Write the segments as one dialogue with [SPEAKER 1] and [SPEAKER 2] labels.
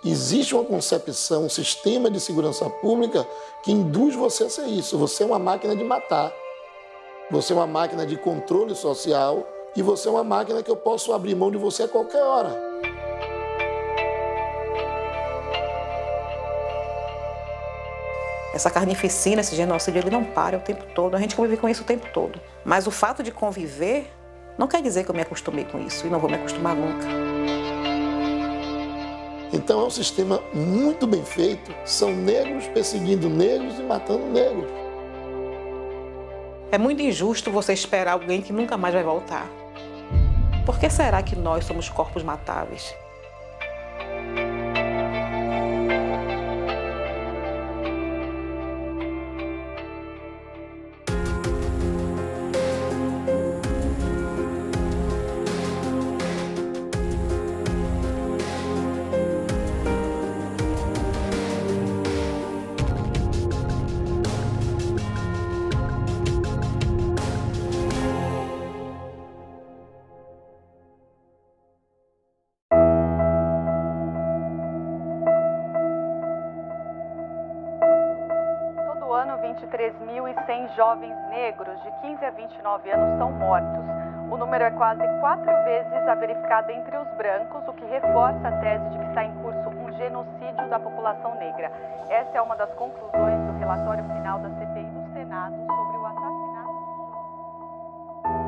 [SPEAKER 1] Existe uma concepção, um sistema de segurança pública que induz você a ser isso. Você é uma máquina de matar. Você é uma máquina de controle social e você é uma máquina que eu posso abrir mão de você a qualquer hora.
[SPEAKER 2] Essa carnificina, esse genocídio, ele não para o tempo todo. A gente convive com isso o tempo todo. Mas o fato de conviver não quer dizer que eu me acostumei com isso e não vou me acostumar nunca.
[SPEAKER 1] Então é um sistema muito bem feito. São negros perseguindo negros e matando negros.
[SPEAKER 2] É muito injusto você esperar alguém que nunca mais vai voltar. Por que será que nós somos corpos matáveis?
[SPEAKER 3] Todo ano, 23.100 jovens negros de 15 a 29 anos são mortos. O número é quase 4 vezes a verificada entre os brancos, o que reforça a tese de que está em curso um genocídio da população negra. Essa é uma das conclusões do relatório final da CPI do Senado sobre o assassinato de jovens.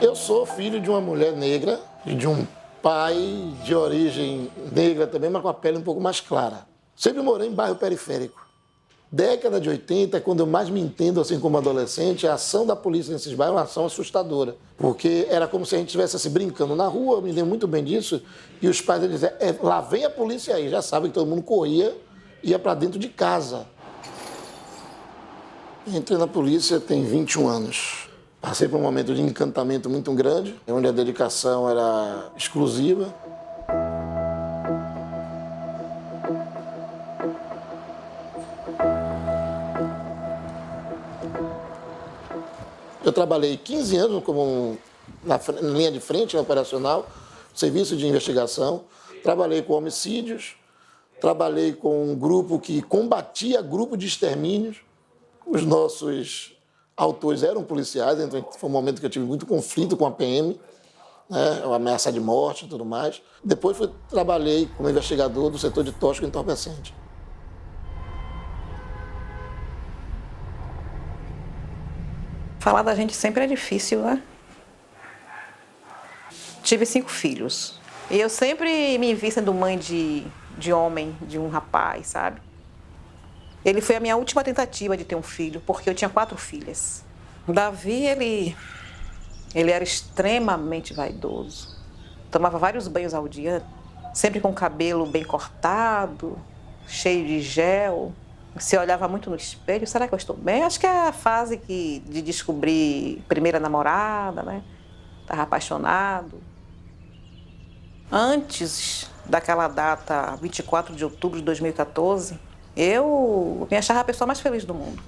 [SPEAKER 1] Eu sou filho de uma mulher negra e de um pai de origem negra também, mas com a pele um pouco mais clara. Sempre morei em bairro periférico. Década de 80, quando eu mais me entendo, assim como adolescente, a ação da polícia nesses bairros é uma ação assustadora. Porque era como se a gente estivesse assim, brincando na rua, eu me lembro muito bem disso, e os pais diziam, lá vem a polícia aí, já sabem que todo mundo corria, ia para dentro de casa. Entrei na polícia tem 21 anos. Passei por um momento de encantamento muito grande, onde a dedicação era exclusiva. Eu trabalhei 15 anos como na linha de frente operacional, serviço de investigação. Trabalhei com homicídios, trabalhei com um grupo que combatia grupo de extermínios. Os nossos autores eram policiais, então foi um momento que eu tive muito conflito com a PM, né, ameaça de morte e tudo mais. Depois trabalhei como investigador do setor de tóxico e entorpecente.
[SPEAKER 2] Falar da gente sempre é difícil, né? Tive 5 filhos. E eu sempre me vi sendo mãe de homem, de um rapaz, sabe? Ele foi a minha última tentativa de ter um filho, porque eu tinha 4 filhas. Davi, ele era extremamente vaidoso. Tomava vários banhos ao dia, sempre com o cabelo bem cortado, cheio de gel. Se olhava muito no espelho, será que eu estou bem? Acho que é a fase de descobrir primeira namorada, né? Estava apaixonado. Antes daquela data, 24 de outubro de 2014, eu me achava a pessoa mais feliz do mundo.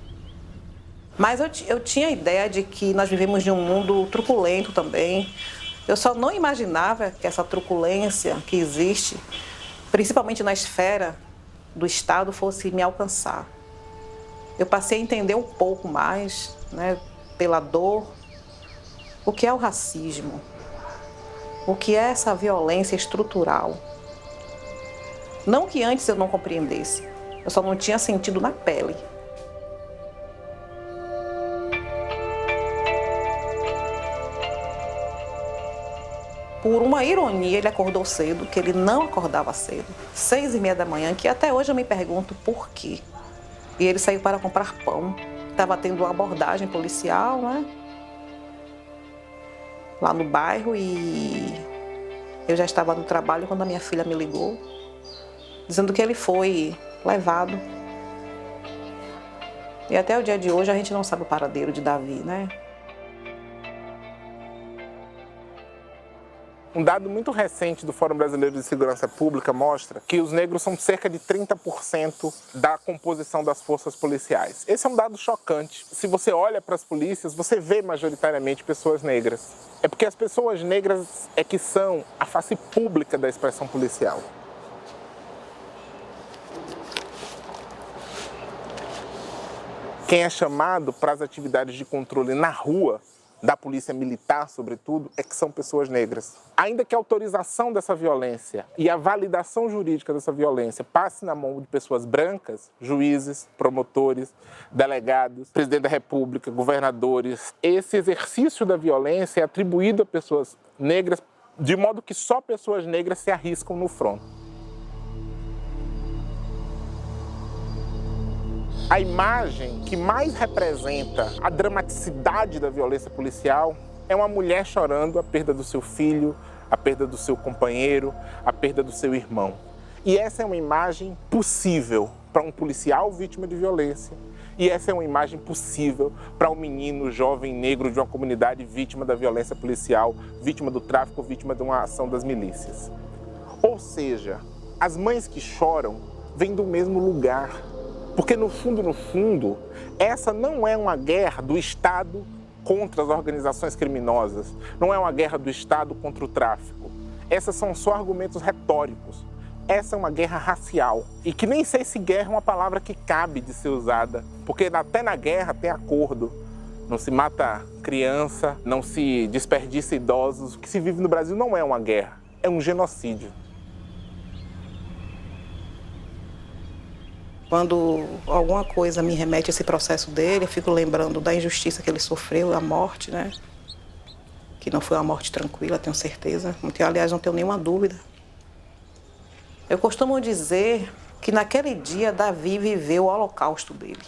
[SPEAKER 2] Mas eu tinha a ideia de que nós vivemos de um mundo truculento também. Eu só não imaginava que essa truculência que existe, principalmente na esfera do Estado, fosse me alcançar. Eu passei a entender um pouco mais, né, pela dor, o que é o racismo, o que é essa violência estrutural. Não que antes eu não compreendesse, eu só não tinha sentido na pele. Por uma ironia, ele acordou cedo, que ele não acordava cedo, 6h30 da manhã, que até hoje eu me pergunto por quê. E ele saiu para comprar pão. Estava tendo uma abordagem policial, né? Lá no bairro, e eu já estava no trabalho quando a minha filha me ligou, dizendo que ele foi levado. E até o dia de hoje a gente não sabe o paradeiro de Davi, né?
[SPEAKER 4] Um dado muito recente do Fórum Brasileiro de Segurança Pública mostra que os negros são cerca de 30% da composição das forças policiais. Esse é um dado chocante. Se você olha para as polícias, você vê majoritariamente pessoas negras. É porque as pessoas negras é que são a face pública da expressão policial. Quem é chamado para as atividades de controle na rua, da polícia militar, sobretudo, é que são pessoas negras. Ainda que a autorização dessa violência e a validação jurídica dessa violência passe na mão de pessoas brancas, juízes, promotores, delegados, presidente da República, governadores, esse exercício da violência é atribuído a pessoas negras, de modo que só pessoas negras se arriscam no front. A imagem que mais representa a dramaticidade da violência policial é uma mulher chorando a perda do seu filho, a perda do seu companheiro, a perda do seu irmão. E essa é uma imagem possível para um policial vítima de violência. E essa é uma imagem possível para um menino jovem negro de uma comunidade vítima da violência policial, vítima do tráfico, vítima de uma ação das milícias. Ou seja, as mães que choram vêm do mesmo lugar. Porque no fundo, essa não é uma guerra do Estado contra as organizações criminosas, não é uma guerra do Estado contra o tráfico. Essas são só argumentos retóricos. Essa é uma guerra racial. E que nem sei se guerra é uma palavra que cabe de ser usada, porque até na guerra tem acordo. Não se mata criança, não se desperdiça idosos. O que se vive no Brasil não é uma guerra, é um genocídio.
[SPEAKER 2] Quando alguma coisa me remete a esse processo dele, eu fico lembrando da injustiça que ele sofreu, a morte, né? Que não foi uma morte tranquila, tenho certeza. Aliás, não tenho nenhuma dúvida. Eu costumo dizer que naquele dia Davi viveu o holocausto dele.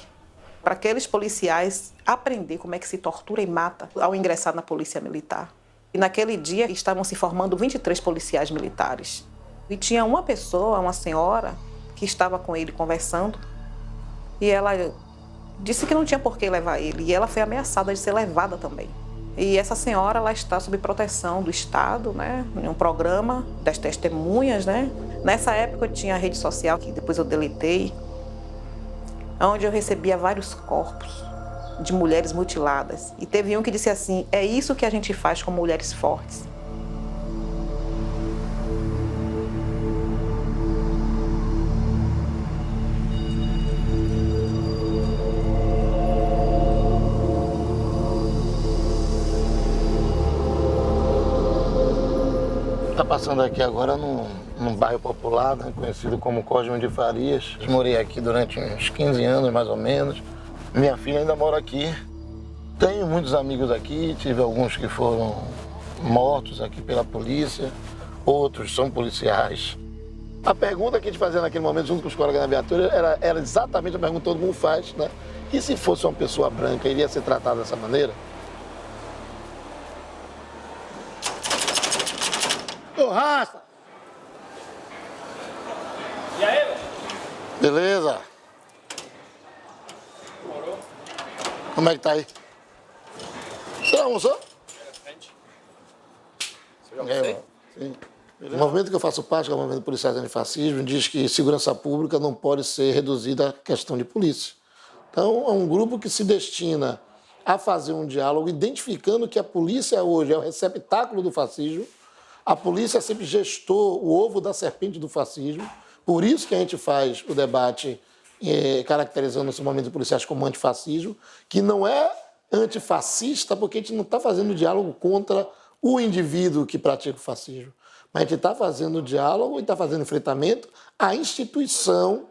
[SPEAKER 2] Para aqueles policiais aprender como é que se tortura e mata ao ingressar na polícia militar. E naquele dia estavam se formando 23 policiais militares. E tinha uma pessoa, uma senhora, que estava com ele conversando, e ela disse que não tinha por que levar ele, e ela foi ameaçada de ser levada também. E essa senhora, ela está sob proteção do Estado, né, em um programa das testemunhas, né. Nessa época eu tinha a rede social, que depois eu deletei, onde eu recebia vários corpos de mulheres mutiladas. E teve um que disse assim: é isso que a gente faz com mulheres fortes.
[SPEAKER 1] Está passando aqui agora num bairro popular, né, conhecido como Cosme de Farias. Eu morei aqui durante uns 15 anos, mais ou menos. Minha filha ainda mora aqui. Tenho muitos amigos aqui, tive alguns que foram mortos aqui pela polícia, outros são policiais. A pergunta que a gente fazia naquele momento, junto com os colegas da viatura, era exatamente a pergunta que todo mundo faz, né? E se fosse uma pessoa branca, iria ser tratada dessa maneira? Ô, Rasta!
[SPEAKER 5] E aí, velho?
[SPEAKER 1] Beleza?
[SPEAKER 5] Morou?
[SPEAKER 1] Como é que tá aí? Você almoçou?
[SPEAKER 5] Você já almocei?
[SPEAKER 1] Sim. O movimento que eu faço parte, que é o movimento Policiais Antifascismo, diz que segurança pública não pode ser reduzida à questão de polícia. Então, é um grupo que se destina a fazer um diálogo, identificando que a polícia hoje é o receptáculo do fascismo. A polícia sempre gestou o ovo da serpente do fascismo. Por isso que a gente faz o debate caracterizando esse movimento de policiais como antifascismo, que não é antifascista, porque a gente não está fazendo diálogo contra o indivíduo que pratica o fascismo. Mas a gente está fazendo diálogo e está fazendo enfrentamento à instituição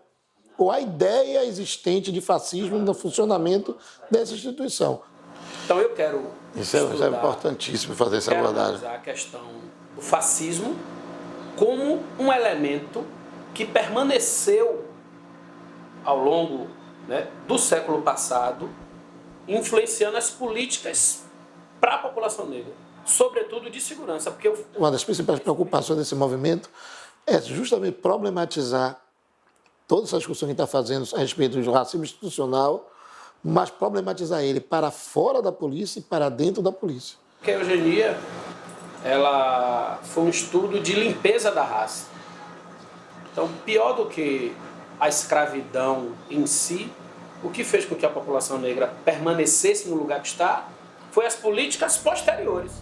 [SPEAKER 1] ou à ideia existente de fascismo no funcionamento dessa instituição.
[SPEAKER 5] Então eu quero
[SPEAKER 1] Isso é importantíssimo fazer essa abordagem.
[SPEAKER 5] A questão do fascismo como um elemento que permaneceu ao longo, né, do século passado, influenciando as políticas para a população negra, sobretudo de segurança. Porque
[SPEAKER 1] uma das principais preocupações desse movimento é justamente problematizar toda essa discussão que está fazendo a respeito do racismo institucional, mas problematizar ele para fora da polícia e para dentro da polícia.
[SPEAKER 5] Porque a eugenia, ela foi um estudo de limpeza da raça. Então, pior do que a escravidão em si, o que fez com que a população negra permanecesse no lugar que está foi as políticas posteriores.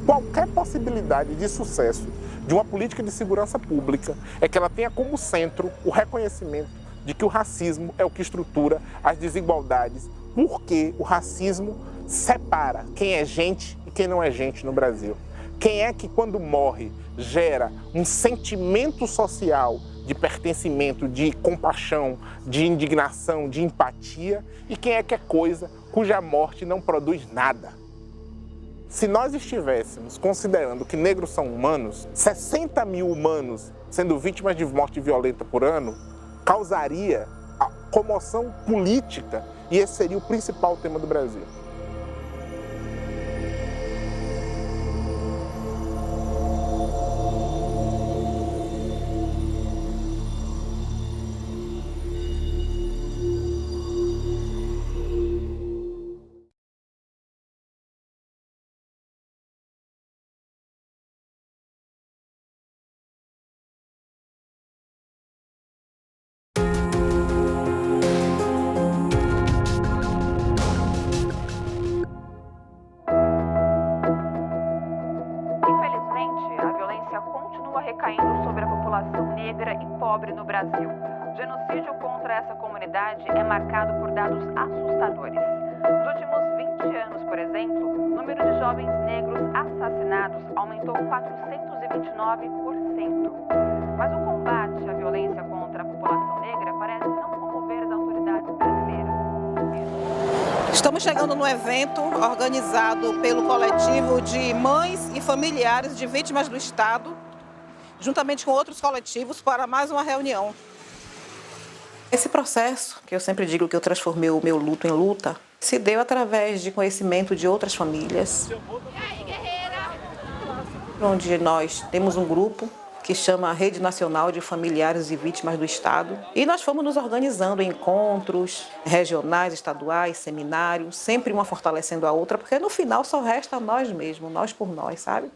[SPEAKER 4] Qualquer possibilidade de sucesso de uma política de segurança pública é que ela tenha como centro o reconhecimento de que o racismo é o que estrutura as desigualdades, porque o racismo separa quem é gente e quem não é gente no Brasil. Quem é que, quando morre, gera um sentimento social de pertencimento, de compaixão, de indignação, de empatia, e quem é que é coisa cuja morte não produz nada. Se nós estivéssemos considerando que negros são humanos, 60 mil humanos sendo vítimas de morte violenta por ano causaria a comoção política, e esse seria o principal tema do Brasil.
[SPEAKER 3] Recaindo sobre a população negra e pobre no Brasil. O genocídio contra essa comunidade é marcado por dados assustadores. Nos últimos 20 anos, por exemplo, o número de jovens negros assassinados aumentou 429%. Mas o combate à violência contra a população negra parece não comover as autoridades brasileiras.
[SPEAKER 2] Estamos chegando no evento organizado pelo coletivo de mães e familiares de vítimas do Estado, juntamente com outros coletivos, para mais uma reunião. Esse processo, que eu sempre digo que eu transformei o meu luto em luta, se deu através de conhecimento de outras famílias. Onde nós temos um grupo que chama Rede Nacional de Familiares e Vítimas do Estado. E nós fomos nos organizando em encontros regionais, estaduais, seminários, sempre uma fortalecendo a outra, porque no final só resta nós mesmos, nós por nós, sabe?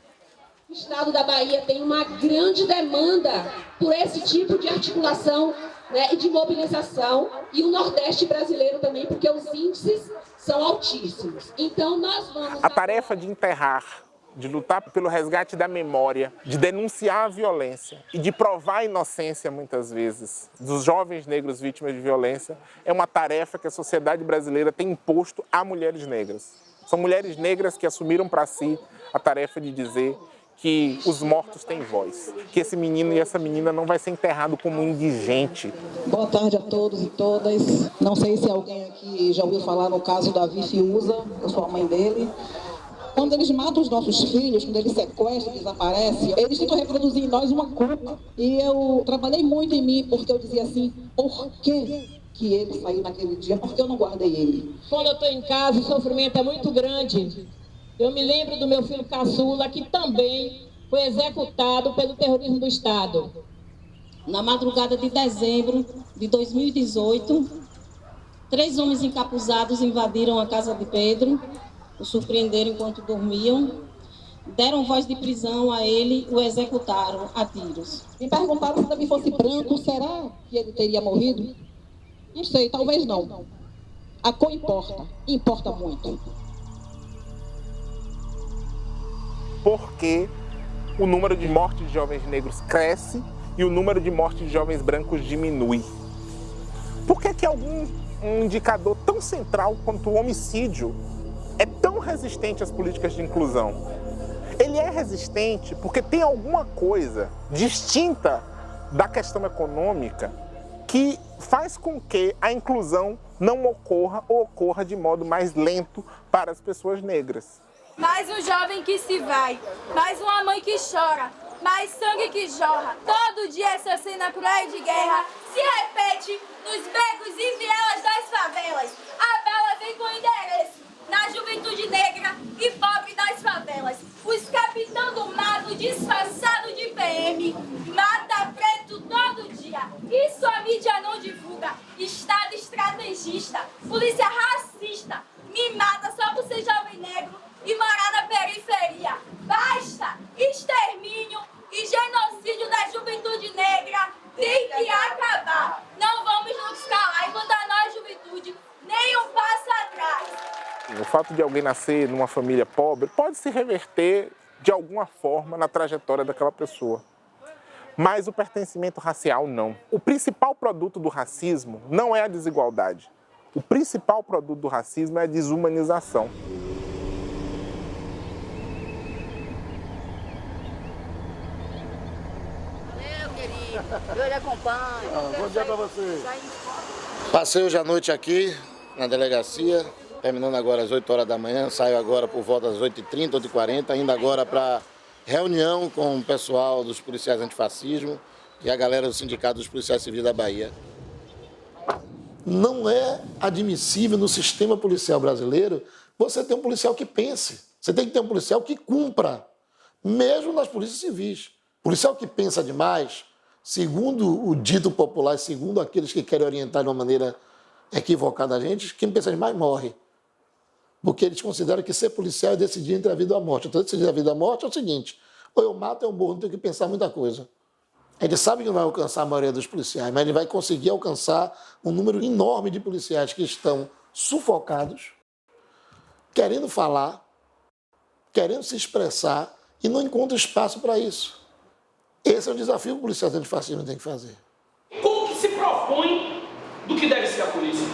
[SPEAKER 6] O Estado da Bahia tem uma grande demanda por esse tipo de articulação, né, e de mobilização, e o Nordeste brasileiro também, porque os índices são altíssimos. Então nós vamos...
[SPEAKER 4] A tarefa de enterrar, de lutar pelo resgate da memória, de denunciar a violência e de provar a inocência, muitas vezes, dos jovens negros vítimas de violência, é uma tarefa que a sociedade brasileira tem imposto a mulheres negras. São mulheres negras que assumiram para si a tarefa de dizer que os mortos têm voz, que esse menino e essa menina não vai ser enterrado como indigente.
[SPEAKER 7] Boa tarde a todos e todas. Não sei se alguém aqui já ouviu falar no caso da Fiuza, eu sou a mãe dele. Quando eles matam os nossos filhos, quando eles sequestram, desaparecem, eles tentam reproduzir em nós uma culpa. E eu trabalhei muito em mim, porque eu dizia assim, por que ele saiu naquele dia? Por que eu não guardei ele?
[SPEAKER 6] Quando eu estou em casa, o sofrimento é muito grande. Eu me lembro do meu filho caçula, que também foi executado pelo terrorismo do Estado.
[SPEAKER 8] Na madrugada de dezembro de 2018, 3 homens encapuzados invadiram a casa de Pedro, o surpreenderam enquanto dormiam, deram voz de prisão a ele e o executaram a tiros.
[SPEAKER 7] Me perguntaram se também fosse branco, será que ele teria morrido? Não sei, talvez não. A cor importa muito.
[SPEAKER 4] Porque o número de mortes de jovens negros cresce e o número de mortes de jovens brancos diminui. Por que algum indicador tão central quanto o homicídio é tão resistente às políticas de inclusão? Ele é resistente porque tem alguma coisa distinta da questão econômica que faz com que a inclusão não ocorra ou ocorra de modo mais lento para as pessoas negras.
[SPEAKER 9] Mais um jovem que se vai, mais uma mãe que chora, mais sangue que jorra. Todo dia essa cena cruel de guerra se repete nos becos e vielas das favelas. A bala vem com endereço na juventude negra e pobre das favelas. Os capitão do mato disfarçado de PM mata preto todo dia. Isso a mídia não divulga. Estado estrategista, polícia racista, me mata só por ser jovem negro e morar na periferia. Basta! Extermínio e genocídio da juventude negra tem que acabar. Não vamos nos calar enquanto a nós, juventude, nem um passo atrás.
[SPEAKER 4] O fato de alguém nascer numa família pobre pode se reverter de alguma forma, na trajetória daquela pessoa. Mas o pertencimento racial, não. O principal produto do racismo não é a desigualdade. O principal produto do racismo é a desumanização.
[SPEAKER 10] Valeu, querido. Eu lhe acompanho.
[SPEAKER 1] Bom dia para você. Passei hoje à noite aqui na delegacia, terminando agora às 8 horas da manhã, saio agora por volta das 8h30, 8h40, indo agora para reunião com o pessoal dos policiais antifascismo e a galera do Sindicato dos Policiais Civis da Bahia. Não é admissível no sistema policial brasileiro você ter um policial que pense. Você tem que ter um policial que cumpra, mesmo nas polícias civis. Policial que pensa demais, segundo o dito popular, segundo aqueles que querem orientar de uma maneira equivocada a gente, quem pensa demais morre. Porque eles consideram que ser policial é decidir entre a vida e a morte. Então, decidir a vida e a morte é o seguinte: ou eu mato ou eu morro, não tenho que pensar muita coisa. Ele sabe que não vai alcançar a maioria dos policiais, mas ele vai conseguir alcançar um número enorme de policiais que estão sufocados, querendo falar, querendo se expressar e não encontram espaço para isso. Esse é o desafio que o policial antifascismo tem que fazer.
[SPEAKER 5] Como que se propõe do que deve ser a polícia?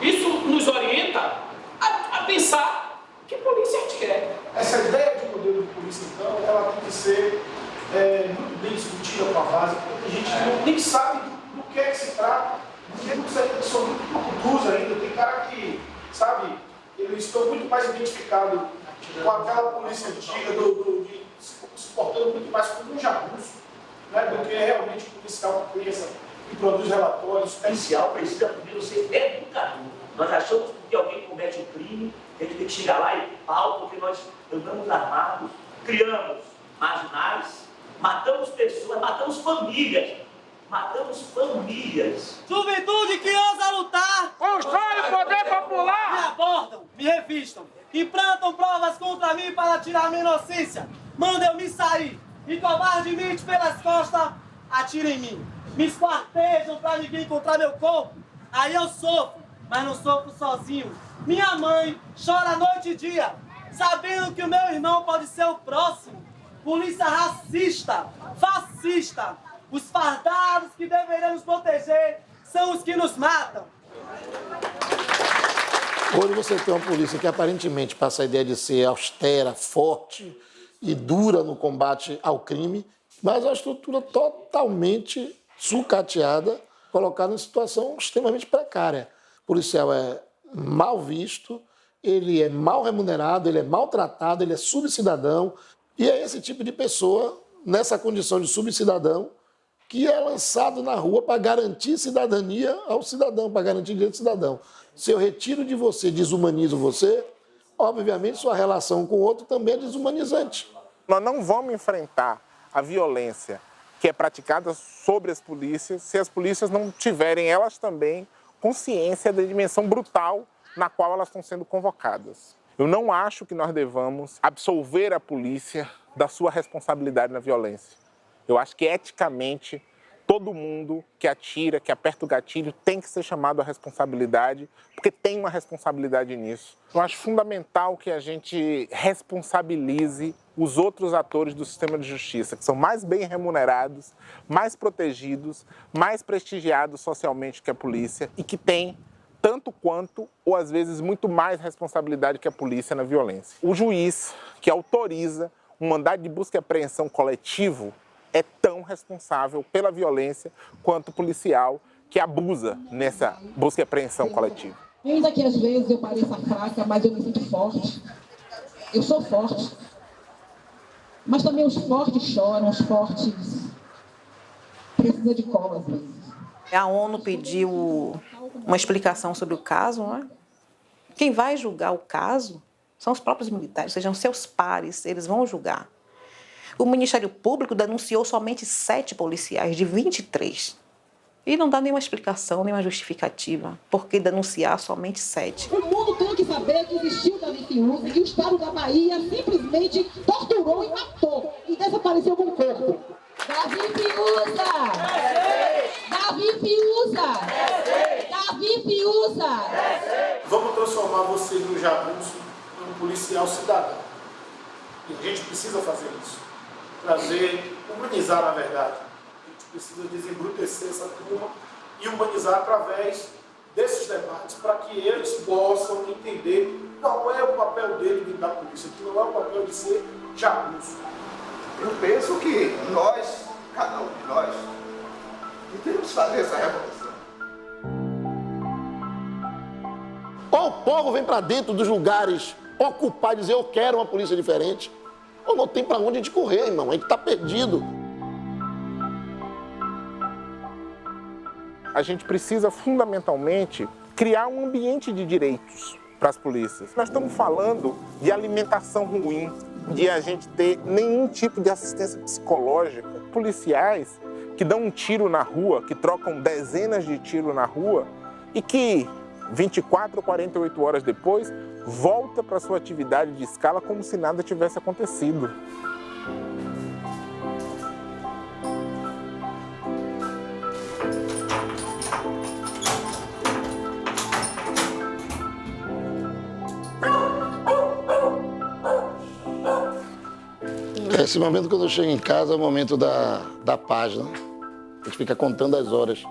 [SPEAKER 5] Isso nos orienta a pensar que polícia a gente quer.
[SPEAKER 11] Essa ideia de modelo de polícia, então, ela tem que ser muito bem discutida com a base, porque a gente nem sabe do que é que se trata, porque muitos ainda são muito brucutus ainda, tem cara que, sabe, eles estão muito mais identificados com aquela polícia antiga, se portando muito mais como um jagunço, né, do que realmente um policial que pensa, que produz relatórios.
[SPEAKER 12] O policial precisa primeiro ser educador. Nós achamos que alguém comete um crime, a gente tem que chegar lá e pau, porque nós andamos armados, criamos marginais, matamos pessoas, matamos famílias. Matamos famílias.
[SPEAKER 13] Juventude que ousa lutar,
[SPEAKER 5] constrói o poder popular.
[SPEAKER 13] Me abordam, me revistam, implantam provas contra mim para tirar minha inocência. Mandam eu me sair e covardemente pelas costas atiram em mim. Me esquartejam para ninguém encontrar meu corpo. Aí eu sofro, mas não sofro sozinho. Minha mãe chora noite e dia, sabendo que o meu irmão pode ser o próximo. Polícia racista, fascista. Os fardados que deveriam nos proteger são os que nos matam.
[SPEAKER 1] Hoje você tem uma polícia que aparentemente passa a ideia de ser austera, forte e dura no combate ao crime, mas é uma estrutura totalmente sucateada, colocada em situação extremamente precária. O policial é mal visto, ele é mal remunerado, ele é maltratado, ele é subcidadão, e é esse tipo de pessoa, nessa condição de subcidadão, que é lançado na rua para garantir cidadania ao cidadão, para garantir direito do cidadão. Se eu retiro de você, desumanizo você, obviamente sua relação com o outro também é desumanizante.
[SPEAKER 4] Nós não vamos enfrentar a violência que é praticada sobre as polícias se as polícias não tiverem elas também consciência da dimensão brutal na qual elas estão sendo convocadas. Eu não acho que nós devamos absolver a polícia da sua responsabilidade na violência. Eu acho que, eticamente, todo mundo que atira, que aperta o gatilho, tem que ser chamado à responsabilidade, porque tem uma responsabilidade nisso. Eu acho fundamental que a gente responsabilize os outros atores do sistema de justiça, que são mais bem remunerados, mais protegidos, mais prestigiados socialmente que a polícia e que têm tanto quanto, ou às vezes muito mais responsabilidade que a polícia na violência. O juiz que autoriza um mandado de busca e apreensão coletivo é tão responsável pela violência quanto o policial que abusa nessa busca e apreensão coletiva.
[SPEAKER 7] Ainda que às vezes eu pareça fraca, mas eu me sinto forte. Eu sou forte. Mas também os fortes choram, os fortes precisam de cola às vezes.
[SPEAKER 2] A ONU pediu uma explicação sobre o caso, não é? Quem vai julgar o caso são os próprios militares, sejam seus pares, eles vão julgar. O Ministério Público denunciou somente 7 policiais de 23. E não dá nenhuma explicação, nenhuma justificativa. Por que denunciar somente 7?
[SPEAKER 6] O mundo tem que saber que existiu o Davi Fiuza e que o Estado da Bahia simplesmente torturou e matou. E desapareceu com o corpo. Davi Fiuza! Davi Fiuza! Davi Fiuza!
[SPEAKER 11] Vamos transformar você no jagunço em um policial cidadão. E a gente precisa fazer isso. Humanizar, na verdade. A gente precisa desembrutecer essa turma e humanizar através desses debates, para que eles possam entender qual é o papel dele dentro da polícia, que não é o papel de ser jagunço.
[SPEAKER 14] Eu penso que nós, cada um de nós, devemos fazer essa revolução.
[SPEAKER 1] Ou o povo vem para dentro dos lugares ocupar e dizer eu quero uma polícia diferente, ou não tem para onde a gente correr, irmão, a gente está perdido.
[SPEAKER 4] A gente precisa, fundamentalmente, criar um ambiente de direitos para as polícias. Nós estamos falando de alimentação ruim, de a gente ter nenhum tipo de assistência psicológica. Policiais que dão um tiro na rua, que trocam dezenas de tiros na rua e que 24 ou 48 horas depois volta para sua atividade de escala como se nada tivesse acontecido.
[SPEAKER 1] Esse momento, quando eu chego em casa, é o momento da paz, né? A gente fica contando as horas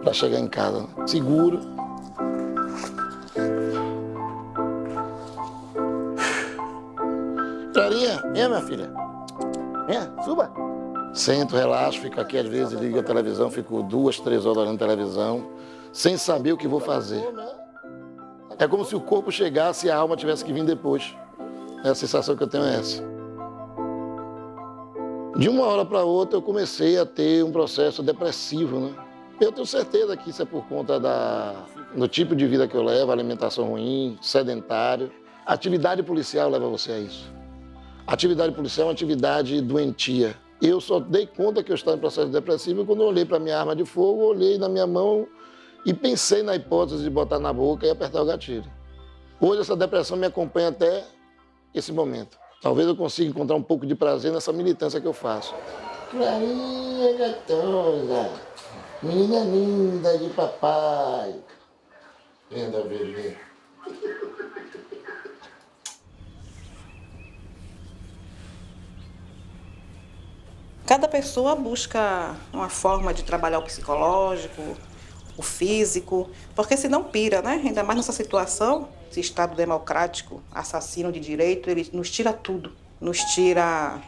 [SPEAKER 1] para chegar em casa, né? Seguro. Clarinha, vem, minha filha. Venha, suba. Sento, relaxo, fico aqui, às vezes ligo a televisão, fico 2, 3 horas olhando televisão, sem saber o que vou fazer. É como se o corpo chegasse e a alma tivesse que vir depois. A sensação que eu tenho é essa. De uma hora para outra, eu comecei a ter um processo depressivo, né? Eu tenho certeza que isso é por conta do tipo de vida que eu levo, alimentação ruim, sedentário. A atividade policial leva você a isso. A atividade policial é uma atividade doentia. Eu só dei conta que eu estava em processo depressivo quando eu olhei para a minha arma de fogo, olhei na minha mão e pensei na hipótese de botar na boca e apertar o gatilho. Hoje essa depressão me acompanha até esse momento. Talvez eu consiga encontrar um pouco de prazer nessa militância que eu faço. Clarinha gatosa, menina linda de papai. Linda, bebê.
[SPEAKER 2] Cada pessoa busca uma forma de trabalhar o psicológico, o físico, porque senão pira, né? Ainda mais nessa situação, esse Estado democrático, assassino de direito, ele nos tira tudo. Nos tira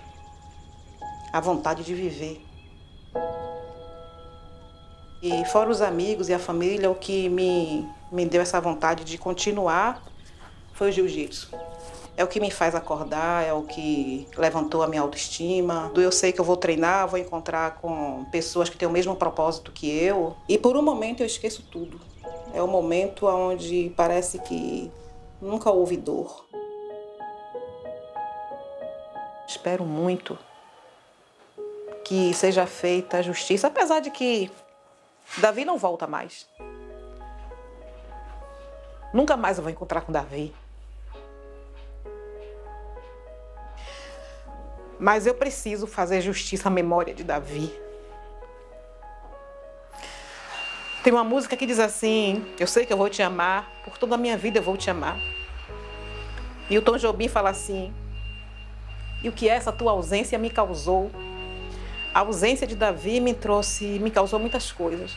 [SPEAKER 2] a vontade de viver. E fora os amigos e a família, o que me deu essa vontade de continuar foi o jiu-jitsu. É o que me faz acordar, é o que levantou a minha autoestima. Eu sei que eu vou treinar, vou encontrar com pessoas que têm o mesmo propósito que eu. E por um momento eu esqueço tudo. É o momento onde parece que nunca houve dor. Espero muito que seja feita a justiça, apesar de que Davi não volta mais. Nunca mais eu vou encontrar com Davi. Mas eu preciso fazer justiça à memória de Davi. Tem uma música que diz assim: eu sei que eu vou te amar, por toda a minha vida eu vou te amar. E o Tom Jobim fala assim: e o que essa tua ausência me causou? A ausência de Davi me causou muitas coisas.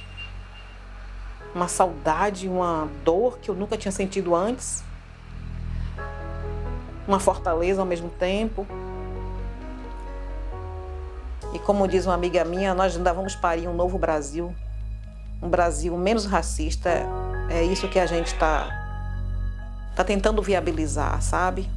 [SPEAKER 2] Uma saudade, uma dor que eu nunca tinha sentido antes. Uma fortaleza ao mesmo tempo. E como diz uma amiga minha, nós ainda vamos parir um novo Brasil. Um Brasil menos racista. É isso que a gente está tentando viabilizar, sabe?